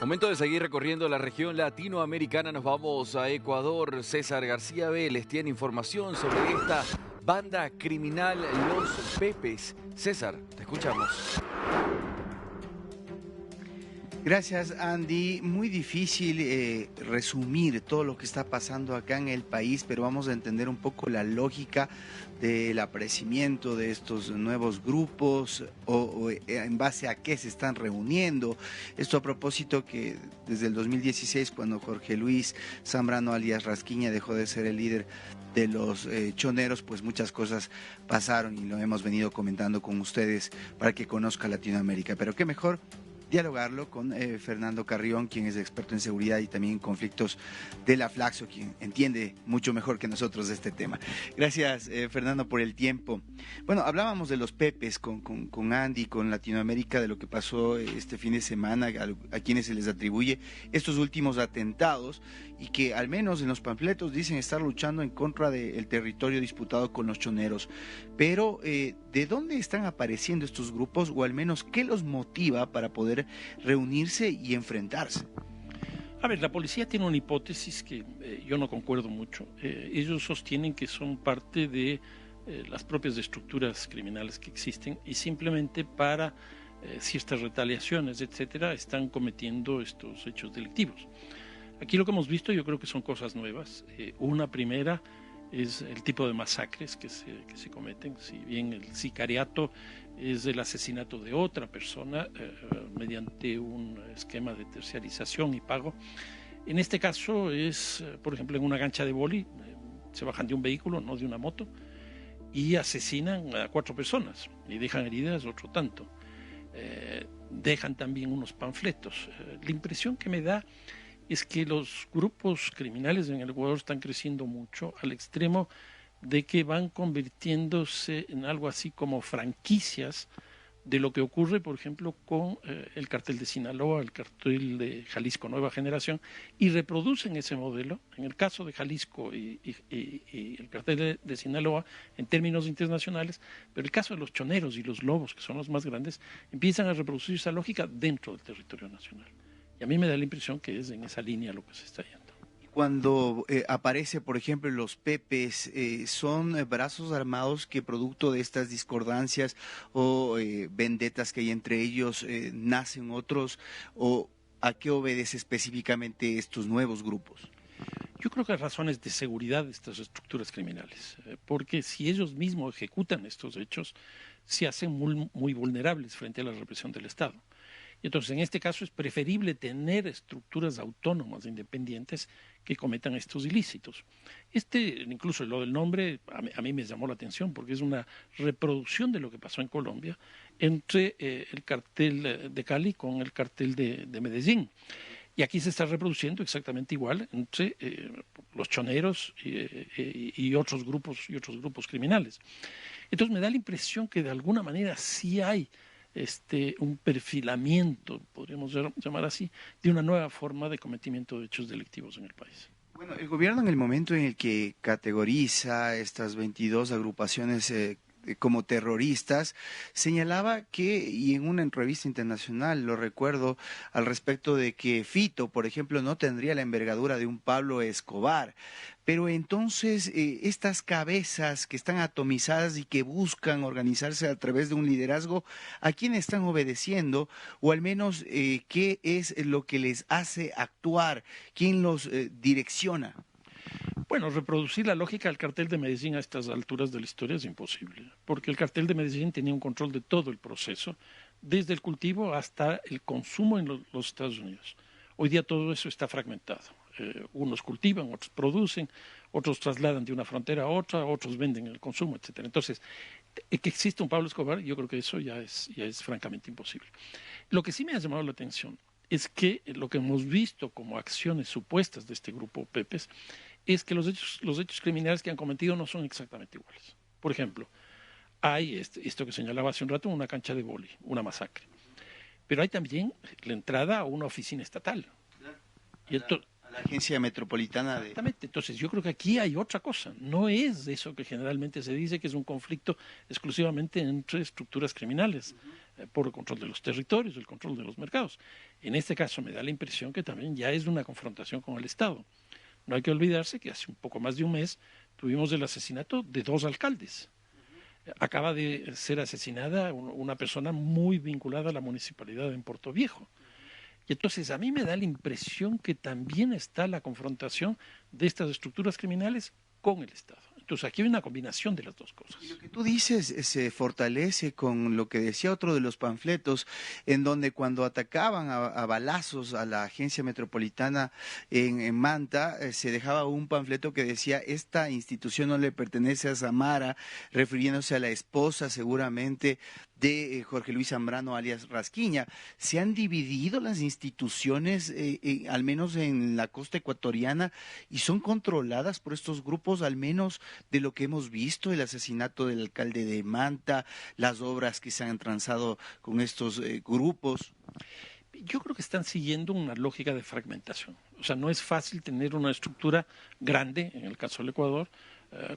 Momento de seguir recorriendo la región latinoamericana. Nos vamos a Ecuador. César García Vélez tiene información sobre esta banda criminal Los Pepes. César, te escuchamos. Gracias, Andy. Muy difícil resumir todo lo que está pasando acá en el país, pero vamos a entender un poco la lógica del aparecimiento de estos nuevos grupos o en base a qué se están reuniendo. Esto a propósito que desde el 2016, cuando Jorge Luis Zambrano alias Rasquiña dejó de ser el líder de los choneros, pues muchas cosas pasaron y lo hemos venido comentando con ustedes para que conozca Latinoamérica. Pero qué mejor dialogarlo con Fernando Carrión, quien es experto en seguridad y también en conflictos de la Flaxo, quien entiende mucho mejor que nosotros de este tema. Gracias, Fernando, por el tiempo. Bueno, hablábamos de los Pepes con Andy, con Latinoamérica, de lo que pasó este fin de semana, a quienes se les atribuye estos últimos atentados y que al menos en los panfletos dicen estar luchando en contra del territorio disputado con los choneros. Pero, ¿de dónde están apareciendo estos grupos o al menos qué los motiva para poder reunirse y enfrentarse? A ver, la policía tiene una hipótesis que yo no concuerdo mucho. Ellos sostienen que son parte de las propias estructuras criminales que existen y simplemente para ciertas retaliaciones, etcétera, están cometiendo estos hechos delictivos. Aquí lo que hemos visto yo creo que son cosas nuevas. Una primera es el tipo de masacres que se cometen. Si bien el sicariato es el asesinato de otra persona mediante un esquema de terciarización y pago, en este caso es, por ejemplo, en una cancha de vóley, se bajan de un vehículo, no de una moto, y asesinan a 4 personas y dejan heridas otro tanto. Dejan también unos panfletos. La impresión que me da es que los grupos criminales en el Ecuador están creciendo mucho al extremo de que van convirtiéndose en algo así como franquicias de lo que ocurre, por ejemplo, con el cartel de Sinaloa, el cartel de Jalisco Nueva Generación, y reproducen ese modelo. En el caso de Jalisco y el cartel de Sinaloa, en términos internacionales, pero el caso de los choneros y los lobos, que son los más grandes, empiezan a reproducir esa lógica dentro del territorio nacional. Y a mí me da la impresión que es en esa línea lo que se está yendo. Cuando aparece, por ejemplo, los Pepes, ¿son brazos armados que producto de estas discordancias o vendetas que hay entre ellos nacen otros? ¿O a qué obedece específicamente estos nuevos grupos? Yo creo que hay razones de seguridad de estas estructuras criminales, porque si ellos mismos ejecutan estos hechos, se hacen muy vulnerables frente a la represión del Estado. Entonces, en este caso es preferible tener estructuras autónomas, independientes, que cometan estos ilícitos. Incluso lo del nombre, a mí me llamó la atención porque es una reproducción de lo que pasó en Colombia entre el cartel de Cali con el cartel de Medellín. Y aquí se está reproduciendo exactamente igual entre los choneros y otros grupos criminales. Entonces me da la impresión que de alguna manera sí hay un perfilamiento, podríamos llamar así, de una nueva forma de cometimiento de hechos delictivos en el país. Bueno, el gobierno en el momento en el que categoriza estas 22 agrupaciones como terroristas, señalaba que, y en una entrevista internacional, lo recuerdo, al respecto de que Fito, por ejemplo, no tendría la envergadura de un Pablo Escobar. Pero entonces, estas cabezas que están atomizadas y que buscan organizarse a través de un liderazgo, ¿a quién están obedeciendo? O al menos, ¿qué es lo que les hace actuar? ¿Quién los direcciona? Bueno, reproducir la lógica del cartel de Medellín a estas alturas de la historia es imposible, porque el cartel de Medellín tenía un control de todo el proceso, desde el cultivo hasta el consumo en los Estados Unidos. Hoy día todo eso está fragmentado. Unos cultivan, otros producen, otros trasladan de una frontera a otra, otros venden el consumo, etcétera. Entonces, que exista un Pablo Escobar, yo creo que eso ya es francamente imposible. Lo que sí me ha llamado la atención es que lo que hemos visto como acciones supuestas de este grupo Pepes es que los hechos criminales que han cometido no son exactamente iguales. Por ejemplo, hay esto que señalaba hace un rato, una cancha de vóley, una masacre. Pero hay también la entrada a una oficina estatal. Y a la Agencia Metropolitana de... Exactamente. Entonces yo creo que aquí hay otra cosa. No es eso que generalmente se dice, que es un conflicto exclusivamente entre estructuras criminales. por el control de los territorios, el control de los mercados. En este caso me da la impresión que también ya es una confrontación con el Estado. No hay que olvidarse que hace un poco más de un mes tuvimos el asesinato de 2 alcaldes. Acaba de ser asesinada una persona muy vinculada a la municipalidad en Puerto Viejo. Y entonces a mí me da la impresión que también está la confrontación de estas estructuras criminales con el Estado. Entonces aquí hay una combinación de las dos cosas. Y lo que tú dices se fortalece con lo que decía otro de los panfletos, en donde cuando atacaban a balazos a la agencia metropolitana en Manta, se dejaba un panfleto que decía: esta institución no le pertenece a Samara, refiriéndose a la esposa seguramente de Jorge Luis Zambrano alias Rasquiña. ¿Se han dividido las instituciones, al menos en la costa ecuatoriana, y son controladas por estos grupos, al menos de lo que hemos visto, el asesinato del alcalde de Manta, las obras que se han transado con estos grupos? Yo creo que están siguiendo una lógica de fragmentación. O sea, no es fácil tener una estructura grande, en el caso del Ecuador,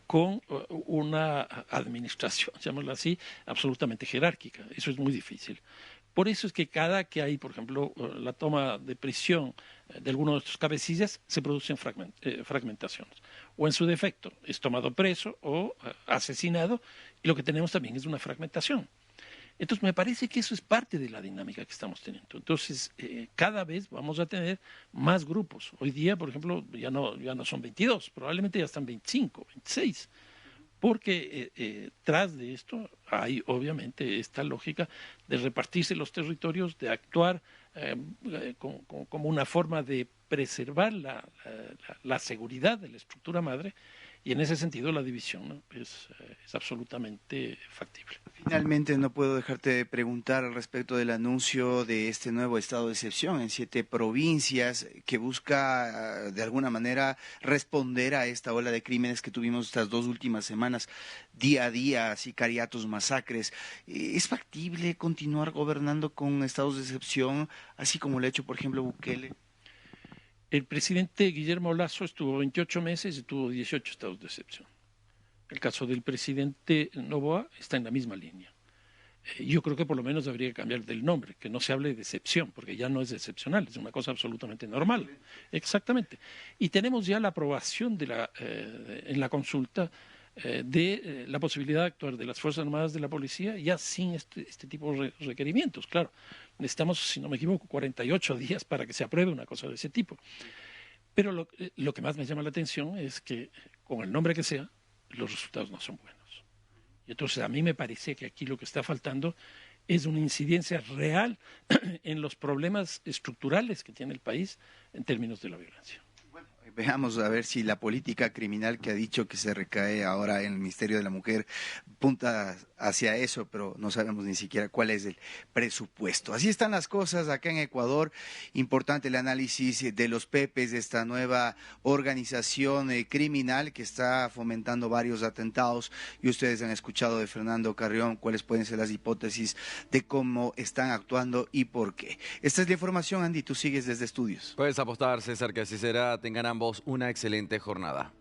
con una administración, llamémoslo así, absolutamente jerárquica. Eso es muy difícil. Por eso es que cada que hay, por ejemplo, la toma de prisión de alguno de estos cabecillas, se producen fragmentaciones. O en su defecto, es tomado preso o asesinado, y lo que tenemos también es una fragmentación. Entonces, me parece que eso es parte de la dinámica que estamos teniendo. Entonces, cada vez vamos a tener más grupos. Hoy día, por ejemplo, ya no son 22, probablemente ya están 25, 26. Porque tras de esto hay obviamente esta lógica de repartirse los territorios, de actuar como una forma de preservar la seguridad de la estructura madre, y en ese sentido la división, ¿no?, es absolutamente factible. Finalmente, no puedo dejarte de preguntar al respecto del anuncio de este nuevo estado de excepción en 7 provincias que busca de alguna manera responder a esta ola de crímenes que tuvimos estas 2 últimas semanas, día a día, sicariatos, masacres. ¿Es factible continuar gobernando con estados de excepción, así como lo ha hecho, por ejemplo, Bukele? El presidente Guillermo Lasso estuvo 28 meses y tuvo 18 estados de excepción. El caso del presidente Noboa está en la misma línea. Yo creo que por lo menos habría que cambiar del nombre, que no se hable de excepción, porque ya no es excepcional, es una cosa absolutamente normal. Exactamente. Y tenemos ya la aprobación en la consulta de la posibilidad de actuar de las Fuerzas Armadas, de la Policía, ya sin este tipo de requerimientos. Claro, necesitamos, si no me equivoco, 48 días para que se apruebe una cosa de ese tipo. Pero lo que más me llama la atención es que, con el nombre que sea, los resultados no son buenos. Y entonces a mí me parece que aquí lo que está faltando es una incidencia real en los problemas estructurales que tiene el país en términos de la violencia. Veamos a ver si la política criminal que ha dicho que se recae ahora en el Ministerio de la Mujer punta hacia eso, pero no sabemos ni siquiera cuál es el presupuesto. Así están las cosas acá en Ecuador. Importante el análisis de los Pepes, de esta nueva organización criminal que está fomentando varios atentados, y ustedes han escuchado de Fernando Carrión cuáles pueden ser las hipótesis de cómo están actuando y por qué. Esta es la información, Andy, tú sigues desde estudios. Puedes apostar, César, que así será. Tengan ambos una excelente jornada.